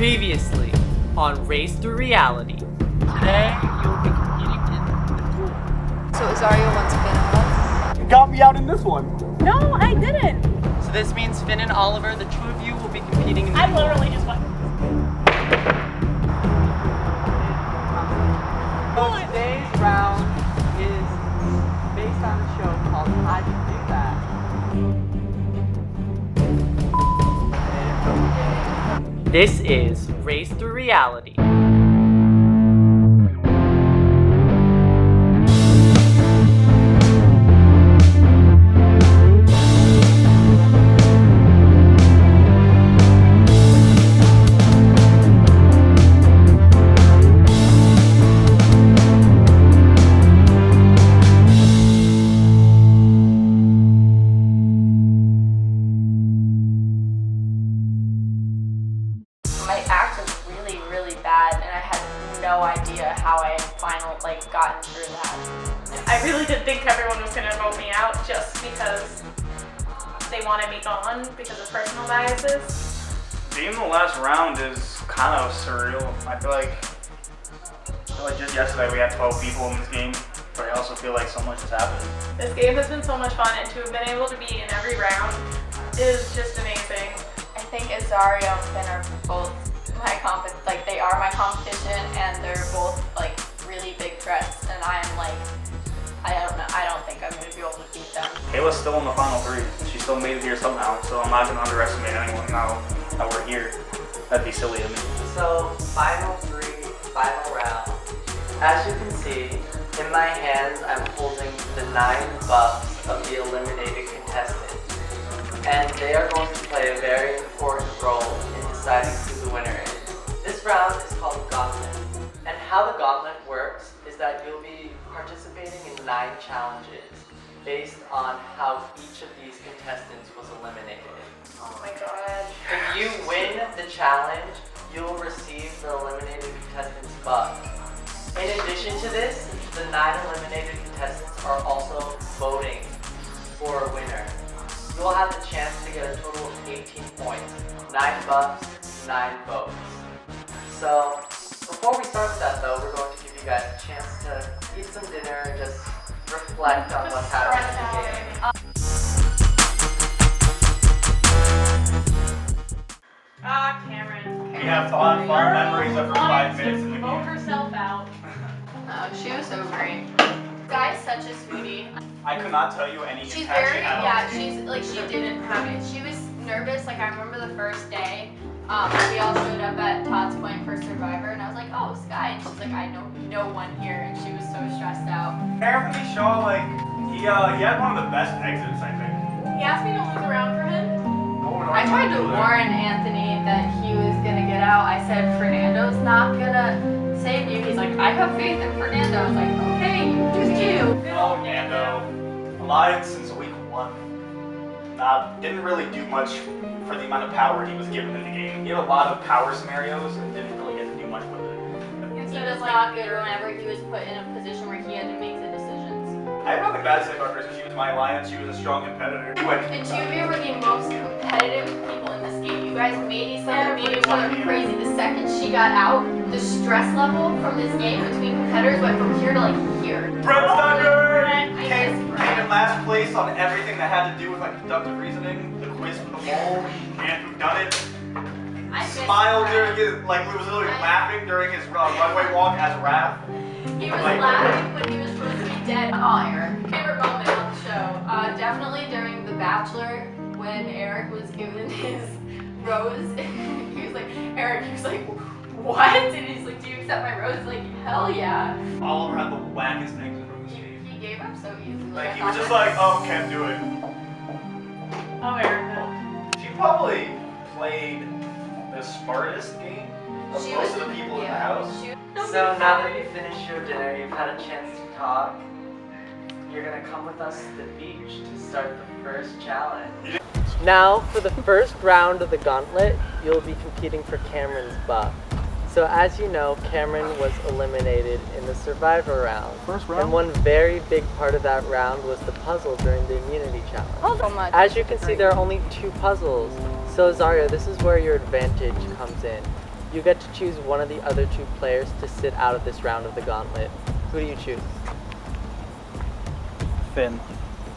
Previously on Race Through Reality. Today, you'll be competing in the pool. So Azario wants Finn and us? You got me out in this one. No, I didn't. So this means Finn and Oliver, the two of you, will be competing in the I pool. literally just went. So today's round is based on a show called How'd You Do That? This is Race Through Reality. My act was really bad, and I had no idea how I had gotten through that. I really did think everyone was gonna vote me out just because they wanted me gone because of personal biases. Being the last round is kind of surreal. I feel like just yesterday we had 12 people in this game, but I also feel like so much has happened. This game has been so much fun, and to have been able to be in every round is just amazing. I think Azario and Finn are both they are my competition, and they're both really big threats, and I don't think I'm gonna be able to beat them. Kayla's still in the final three. She still made it here somehow, so I'm not gonna underestimate anyone now that we're here. That'd be silly of me. So, final three, final round. As you can see, in my hands I'm holding the 9 buffs of the eliminated contestants. And they are going to play a very important role in deciding who the winner is. This round is called Gauntlet. And how the Gauntlet works is that you'll be participating in 9 challenges based on how each of these contestants was eliminated. Oh my god. If you win the challenge, you'll receive the eliminated contestants buff. In addition to this, the 9 eliminated contestants are also voting for a winner. You'll have the chance to get a total of 18 points, 9 buffs, 9 votes. So, before we start with that though, we're going to give you guys a chance to eat some dinner and just reflect on what's happening in the game. Cameron. We have fond memories of her 5 minutes in the Vote game. herself out. Oh, she was so great. Guy's such a sweetie. I could not tell you any She's impact very, she had yeah, on the game. she didn't have it. She was nervous, I remember the first day, we all showed up at Todd's Point for Survivor, and I was like, oh, Sky, and she's like, I know no one here, and she was so stressed out. Anthony Shaw, he had one of the best exits, I think. He asked me to lose around for him. I tried to warn Anthony that he was gonna get out. I said, Fernando's not gonna save you. He's like, I have faith in Fernando. I was like, okay, you do you. Oh, Nando. Alive since week 1. Didn't really do much for the amount of power he was given in the game. He had a lot of power scenarios and didn't really get to do much with it. He was not good whenever he was put in a position where he had to make the decisions. I have nothing bad to say about Chris because she was my alliance. She was a strong competitor. The two of you were the most competitive people in this game. You guys made each other crazy. The second she got out, the stress level from this game between competitors went from here to here. Brett Thunder Came in last place on everything that had to do with deductive reasoning, the quiz for the mole, and who done it. Smiled during his, was literally laughing during his runway walk as Raph. He was laughing when he was supposed to be dead. Oh, Eric. Favorite moment on the show? Definitely during The Bachelor when Eric was given his rose. He was like, Eric, he was like, what? And he's like, do you accept my rose? He's like, hell yeah. Oliver had the wackest exit from this game. He gave up so easily. He was just like, oh, can't do it. Oh, Erica. She probably played the smartest game of most of the people in the house. So now that you've finished your dinner, you've had a chance to talk, you're gonna come with us to the beach to start the first challenge. Now, for the first round of the gauntlet, you'll be competing for Cameron's buff. So as you know, Cameron was eliminated in the Survivor round. First round? And one very big part of that round was the puzzle during the immunity challenge. Oh, so much. As you can see, there are only 2 puzzles. So Zaria, this is where your advantage comes in. You get to choose one of the other two players to sit out of this round of the gauntlet. Who do you choose? Finn.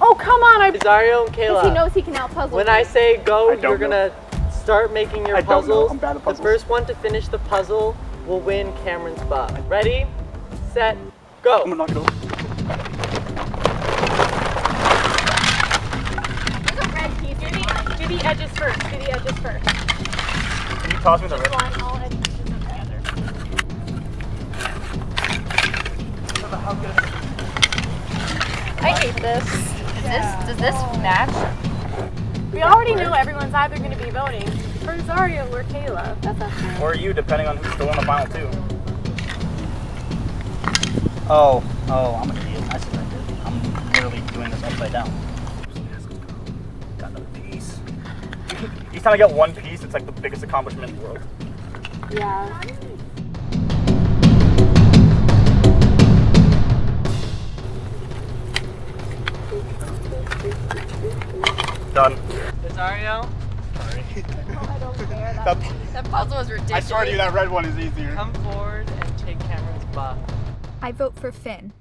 Oh, come on! Rosario and Kayla. Because he knows he can out-puzzle When me. I say go, I don't you're gonna start making your puzzles. I'm bad at puzzles. The first one to finish the puzzle will win Cameron's buff. Ready, set, go. I'm gonna knock it over. There's a red piece. Do the edges first. Do the edges first. Can you toss me the red? Line all edges together. I hate this. Does this match? We already know everyone's either going to be voting for Rosario or Kayla. That's okay. Or you, depending on who's still in the final two. Oh, I'm an idiot. I see what I did. I'm literally doing this upside down. Got another piece. Each time I get one piece, it's like the biggest accomplishment in the world. Yeah. Done. Rosario, Sorry. I don't care. That puzzle was ridiculous. I swear to you, that red one is easier. come forward and take Cameron's buff. I vote for Finn.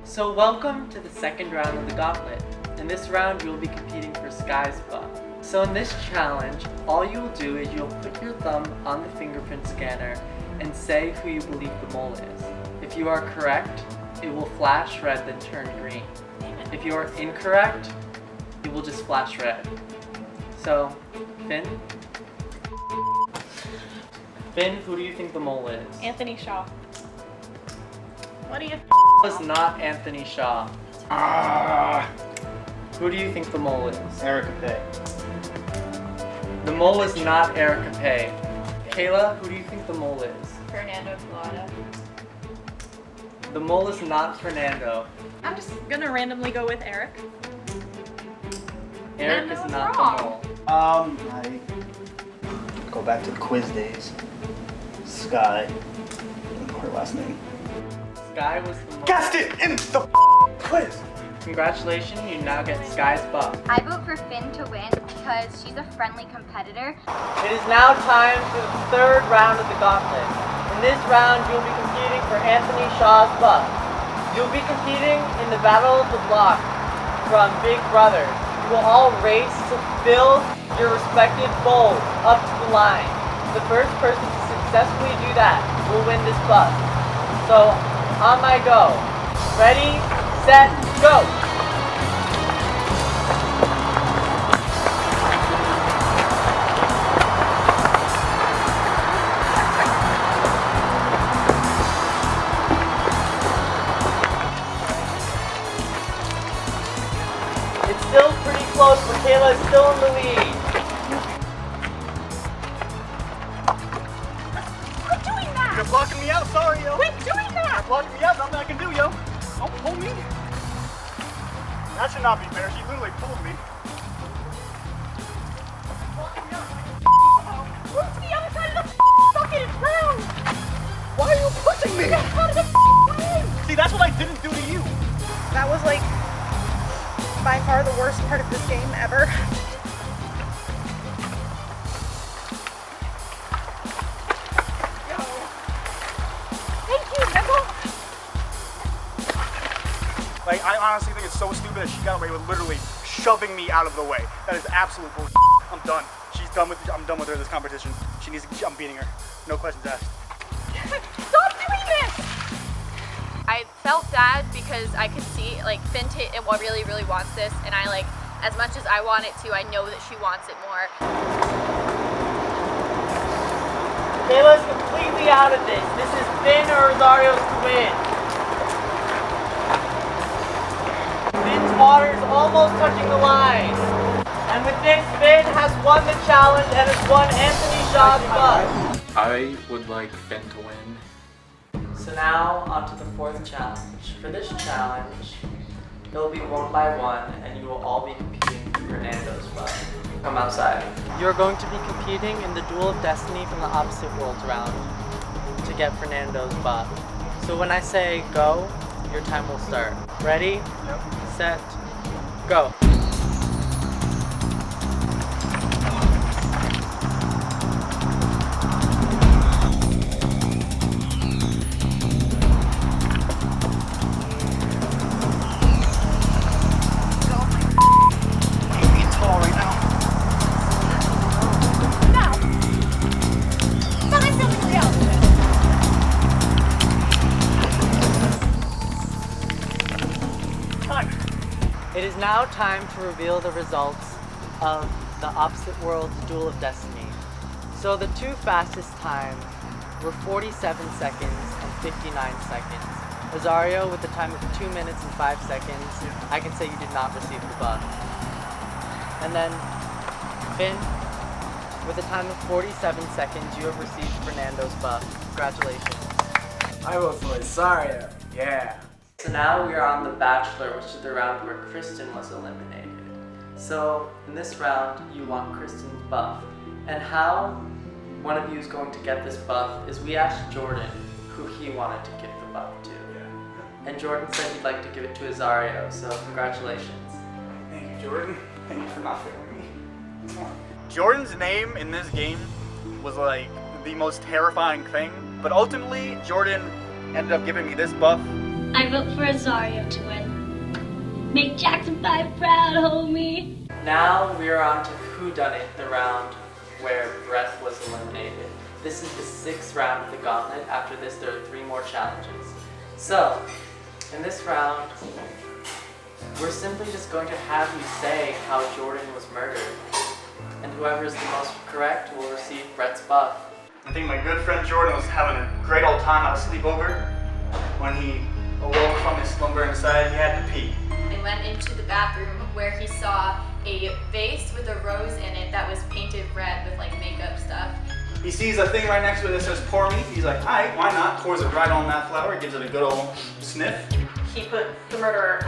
So welcome to the second round of the gauntlet. In this round, you'll be competing for Sky's buff. So in this challenge, all you will do is you'll put your thumb on the fingerprint scanner and say who you believe the mole is. If you are correct, it will flash red then turn green. If you are incorrect, it will just flash red. So, Finn? Finn, who do you think the mole is? Anthony Shaw. What do you Was not Anthony Shaw. Who do you think the mole is? Erica Pay. The mole is not Erica Pay. Kayla, who do you think the mole is? Fernando Colada. The mole is not Fernando. I'm just gonna randomly go with Eric. Eric is Fernando's not wrong. the mole. I go back to the quiz days. Sky. I don't know her last name. Sky was the mole. Guessed it in the quiz. Congratulations, you now get Sky's buff. I vote for Finn to win because she's a friendly competitor. It is now time for the third round of the gauntlet. In this round, you'll be competing for Anthony Shaw's buff. You'll be competing in the Battle of the Block from Big Brother. You will all race to fill your respective bowls up to the line. The first person to successfully do that will win this buff. So, on my go. Ready, set, go! It's still pretty close, but Kayla is still in the lead. Quit doing that! You're blocking me out, sorry, yo. Quit doing that! You're blocking me out, nothing I can do, yo. Don't pull me. That should not be fair. She literally pulled me. Move to the other side of the fucking round! Why are you pushing me? Get out of the way! See, that's what I didn't do to you. That was like by far the worst part of this game ever. Thank you, Nicole! Like, I honestly think it's so stupid that she got away with literally shoving me out of the way. That is absolute bullshit. I'm done. I'm done with her this competition. I'm beating her. No questions asked. Stop doing this! I felt bad because I could see like Finn really, really wants this, and I like as much as I want it to, I know that she wants it more. Kayla's completely out of this. This is Finn or Rosario's to win. Finn's water is almost touching the line. And with this, Finn has won the challenge and has won Anthony Shaw's buff. I would like Finn to win. So now, on to the fourth challenge. For this challenge, it will be one by one, and you will all be competing for Fernando's buff. Come outside. You're going to be competing in the Duel of Destiny from the Opposite Worlds round to get Fernando's buff. So when I say go, your time will start. Ready? Set, go. It is now time to reveal the results of the Opposite Worlds Duel of Destiny. So the two fastest times were 47 seconds and 59 seconds. Azario with a time of 2 minutes and 5 seconds, I can say you did not receive the buff. And then Finn, with a time of 47 seconds, you have received Fernando's buff. Congratulations. I vote for Azario. Yeah. So now we are on The Bachelor, which is the round where Kristen was eliminated. So in this round, you want Kristen's buff. And how one of you is going to get this buff is we asked Jordan who he wanted to give the buff to. And Jordan said he'd like to give it to Azario, so congratulations. Thank you, Jordan. Thank you for not failing me. Jordan's name in this game was like the most terrifying thing, but ultimately Jordan ended up giving me this buff. I vote for Azario to win. Make Jackson 5 proud, homie. Now we are on to Whodunit, the round where Brett was eliminated. This is the 6th round of the gauntlet. After this, there are 3 more challenges. So, in this round, we're simply just going to have you say how Jordan was murdered. And whoever is the most correct will receive Brett's buff. I think my good friend Jordan was having a great old time at a sleepover. When he awoke from his slumber and decided he had to pee. And went into the bathroom where he saw a vase with a rose in it that was painted red with like makeup stuff. He sees a thing right next to it that says pour me. He's like, alright, why not? Pours it right on that flower, gives it a good old sniff. He put the murderer,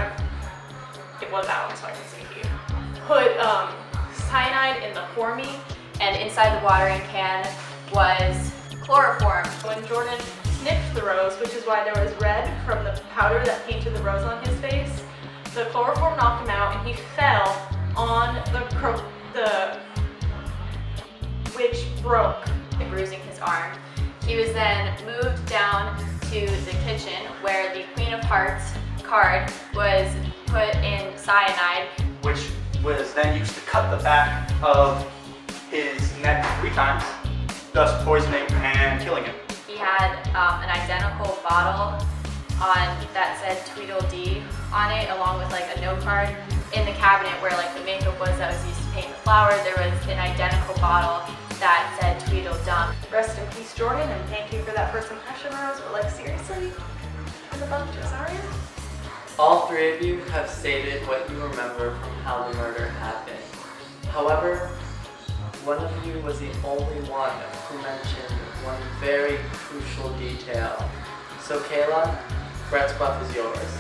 it was Alan, so I can see he put cyanide in the pour me, And inside the watering can was chloroform. when Jordan sniffed the rose, which is why there was red from the powder that painted the rose on his face. The chloroform knocked him out and he fell on the which broke. Bruising his arm. He was then moved down to the kitchen where the Queen of Hearts card was put in cyanide. Which was then used to cut the back of his neck 3 times, thus poisoning and killing him. He had an identical bottle on that said Tweedledee on it, along with like a note card. In the cabinet where like the makeup was that was used to paint the flowers, there was an identical bottle that said Tweedledum. Rest in peace, Jordan, and thank you for that first impression rose. But like seriously, for the buff to Azario? All 3 of you have stated what you remember from how the murder happened. However, one of you was the only one who mentioned one very crucial detail. So Kayla, Brett's buff is yours.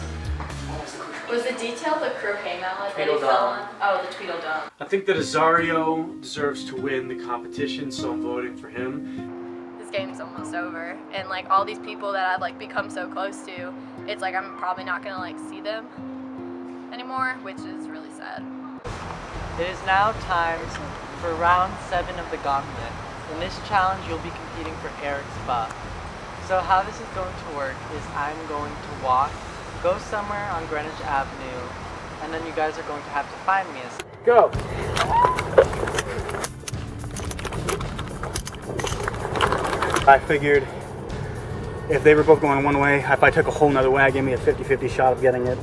Was the detail the croquet mallet that he Tweedledum. fell on? Oh, the Tweedledum. I think that Azario deserves to win the competition, so I'm voting for him. This game's almost over, and like all these people that I've like become so close to, it's like I'm probably not gonna like see them anymore, which is really sad. It is now time for round 7 of the gauntlet. In this challenge, you'll be competing for Eric's buff. So how this is going to work is I'm going to go somewhere on Greenwich Avenue, and then you guys are going to have to find me. Go! I figured if they were both going one way, if I took a whole nother way, I'd give me a 50-50 shot of getting it.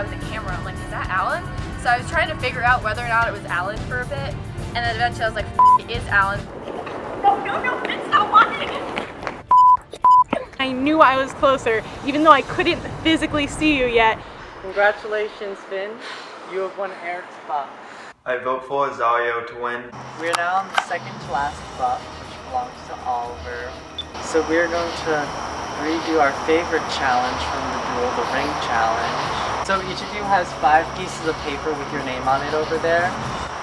With a camera. I'm like, is that Alan? So I was trying to figure out whether or not it was Alan for a bit, and then eventually I was like, it is Alan. No, it's not watching it. I knew I was closer, even though I couldn't physically see you yet. Congratulations, Finn. You have won Eric's buff. I vote for Azario to win. We are now on the 2nd to last buff, which belongs to Oliver. So we are going to redo our favorite challenge from the duel, the ring challenge. So each of you has 5 pieces of paper with your name on it over there.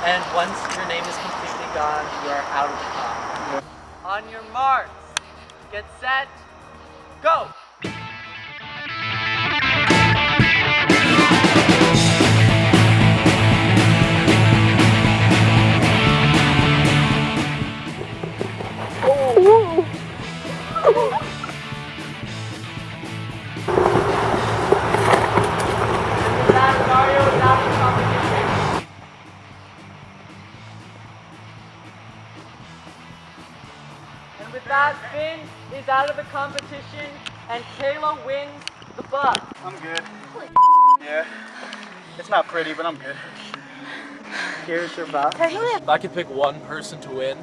And once your name is completely gone, you are out of the clock. On your marks, get set, go! out of the competition, and Kayla wins the buff. I'm good. Yeah. It's not pretty, but I'm good. Here's your buff. If I could pick one person to win,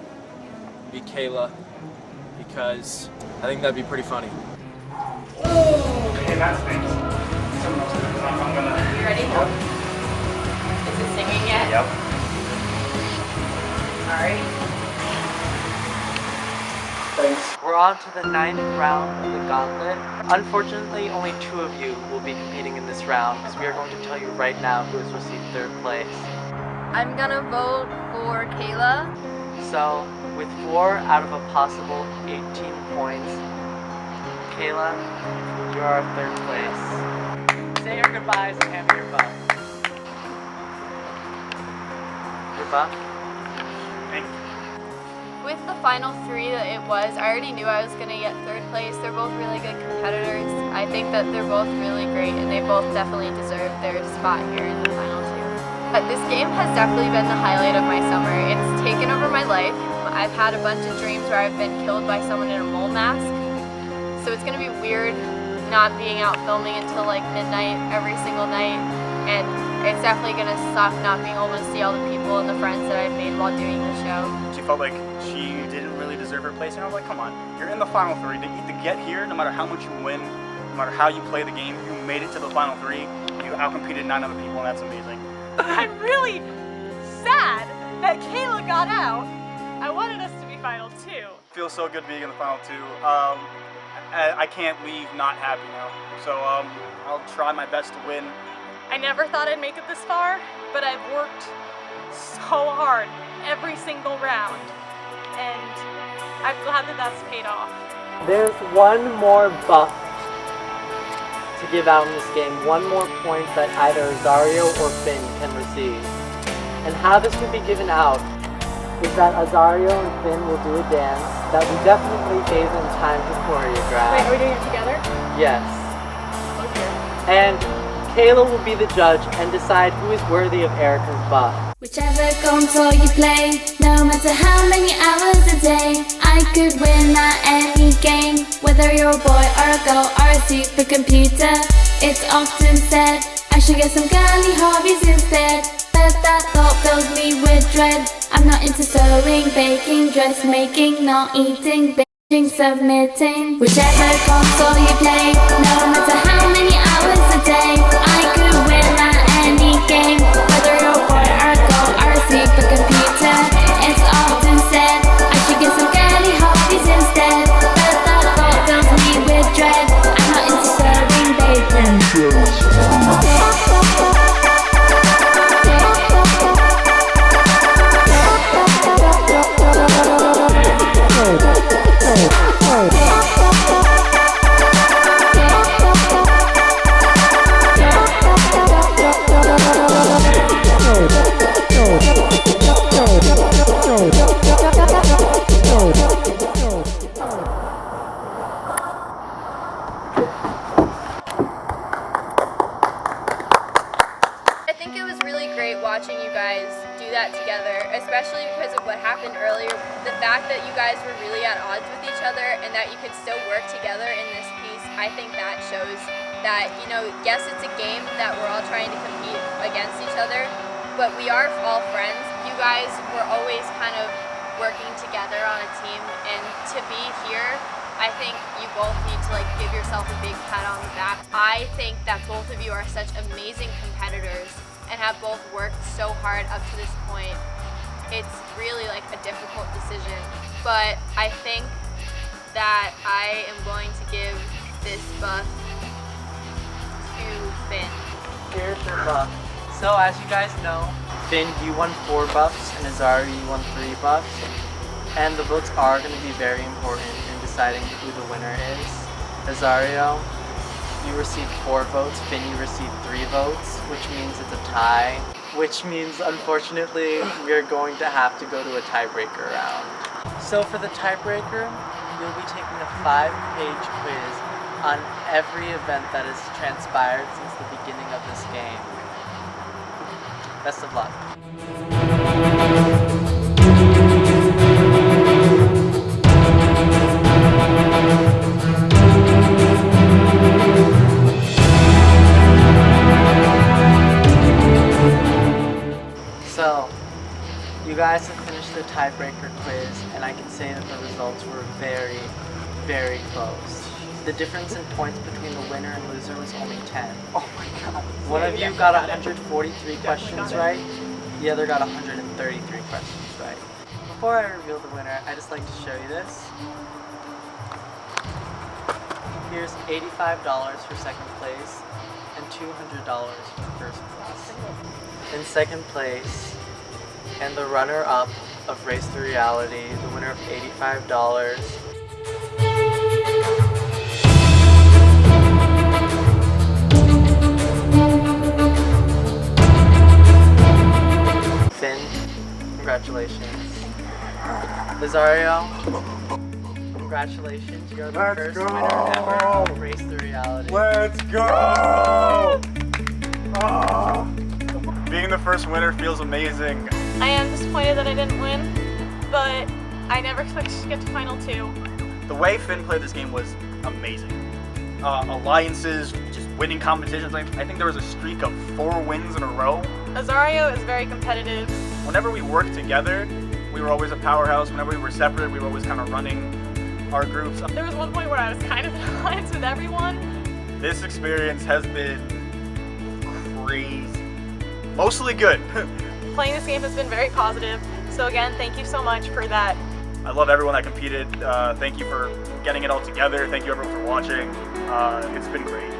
it'd be Kayla, because I think that'd be pretty funny. Hey, that stinks. Someone else do it. I'm gonna. You ready? Is it singing yet? Yep. Alright. Thanks. We're on to the 9th round of the gauntlet. Unfortunately, only 2 of you will be competing in this round because we are going to tell you right now who has received 3rd place. I'm gonna vote for Kayla. So, with 4 out of a possible 18 points, Kayla, you are 3rd place. Say your goodbyes and hand me your buff. Your buff? Thank you. With the final 3 that it was, I already knew I was going to get 3rd place. They're both really good competitors. I think that they're both really great and they both definitely deserve their spot here in the final 2. But this game has definitely been the highlight of my summer. It's taken over my life. I've had a bunch of dreams where I've been killed by someone in a mole mask. So it's going to be weird not being out filming until like midnight every single night. And it's definitely going to suck not being able to see all the people and the friends that I've made while doing the show. She felt like she didn't really deserve her place, and I was like, come on, you're in the final 3. To get here, no matter how much you win, no matter how you play the game, you made it to the final 3. You outcompeted 9 other people, and that's amazing. I'm really sad that Kayla got out. I wanted us to be final 2. Feels so good being in the final 2. I can't leave not happy now, so I'll try my best to win. I never thought I'd make it this far, but I've worked so hard every single round, and I'm glad that that's paid off. There's one more buff to give out in this game, one more point that either Azario or Finn can receive. And how this will be given out is that Azario and Finn will do a dance that we definitely gave them time to choreograph. Wait, are we doing it together? Yes. Okay. And Kayla will be the judge and decide who is worthy of Erica's buff. Whichever console you play, no matter how many hours a day, I could win at any game. Whether you're a boy or a girl or a supercomputer, it's often said I should get some girly hobbies instead. But that thought fills me with dread. I'm not into sewing, baking, dressmaking, not eating, baking, submitting. Whichever console you play, no matter how many hours a day, I could win at any game. Whether you're a boy or a girl or a supercomputer, it's often said I should get some girly hobbies instead. But that thought fills me with dread. I'm not into serving bacon. I think it was really great watching you guys do that together, especially because of what happened earlier. The fact that you guys were really at odds with each other and that you could still work together in this piece, I think that shows that, you know, yes, it's a game that we're all trying to compete against each other, but we are all friends. You guys were always kind of working together on a team, and to be here, I think you both need to like give yourself a big pat on the back. I think that both of you are such amazing competitors and have both worked so hard up to this point. It's really like a difficult decision, but I think that I am going to give this buff to Finn. Here's your buff. So as you guys know, Finn, you won 4 buffs, and Azario, you won 3 buffs. And the votes are going to be very important in deciding who the winner is. Azario, you received 4 votes, Finn, you received 3 votes, which means it's a tie. Which means, unfortunately, we're going to have to go to a tiebreaker round. So for the tiebreaker, you'll be taking a 5-page quiz on every event that has transpired since the beginning of this game. Best of luck. guys have finished the tiebreaker quiz, and I can say that the results were very, very close. The difference in points between the winner and loser was only 10. Oh my god. One of you got 143 questions right, the other got 133 questions right. Before I reveal the winner, I just like to show you this. Here's $85 for second place and $200 for first place. In second place, and the runner-up of Race to Reality, the winner of $85. Finn, congratulations. Rosario, congratulations. You're the first winner ever of Race to Reality. Let's go! Being the first winner feels amazing. I am disappointed that I didn't win, but I never expected to get to final 2. The way Finn played this game was amazing. Alliances, just winning competitions. I think there was a streak of 4 wins in a row. Azario is very competitive. Whenever we worked together, we were always a powerhouse. Whenever we were separate, we were always kind of running our groups. There was one point where I was kind of in alliance with everyone. This experience has been crazy. Mostly good. Playing this game has been very positive. So again, thank you so much for that. I love everyone that competed. Thank you for getting it all together. Thank you everyone for watching. It's been great.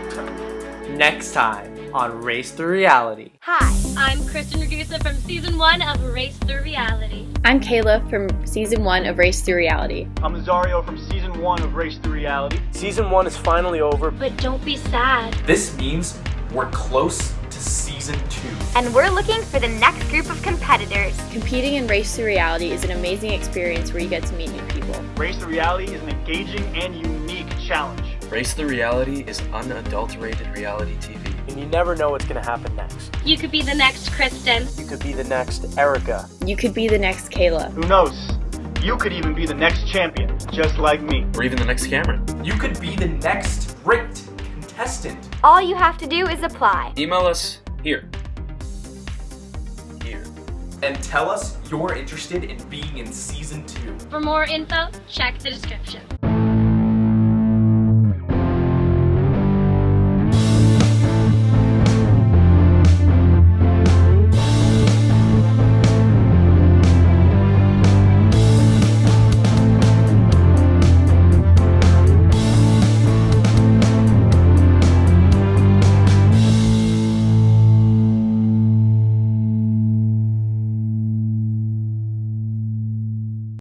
Next time on Race to Reality. Hi, I'm Kristen Ragusa from Season 1 of Race to Reality. I'm Kayla from Season 1 of Race to Reality. I'm Azario from Season 1 of Race to Reality. Season 1 is finally over. But don't be sad. This means we're close to Season 2. And we're looking for the next group of competitors. Competing in Race to Reality is an amazing experience where you get to meet new people. Race to Reality is an engaging and unique challenge. Race to Reality is unadulterated reality TV. And you never know what's going to happen next. You could be the next Kristen. You could be the next Erica. You could be the next Kayla. Who knows? You could even be the next champion, just like me. Or even the next Cameron. You could be the next ranked contestant. All you have to do is apply. Email us here. And tell us you're interested in being in Season 2. For more info, check the description.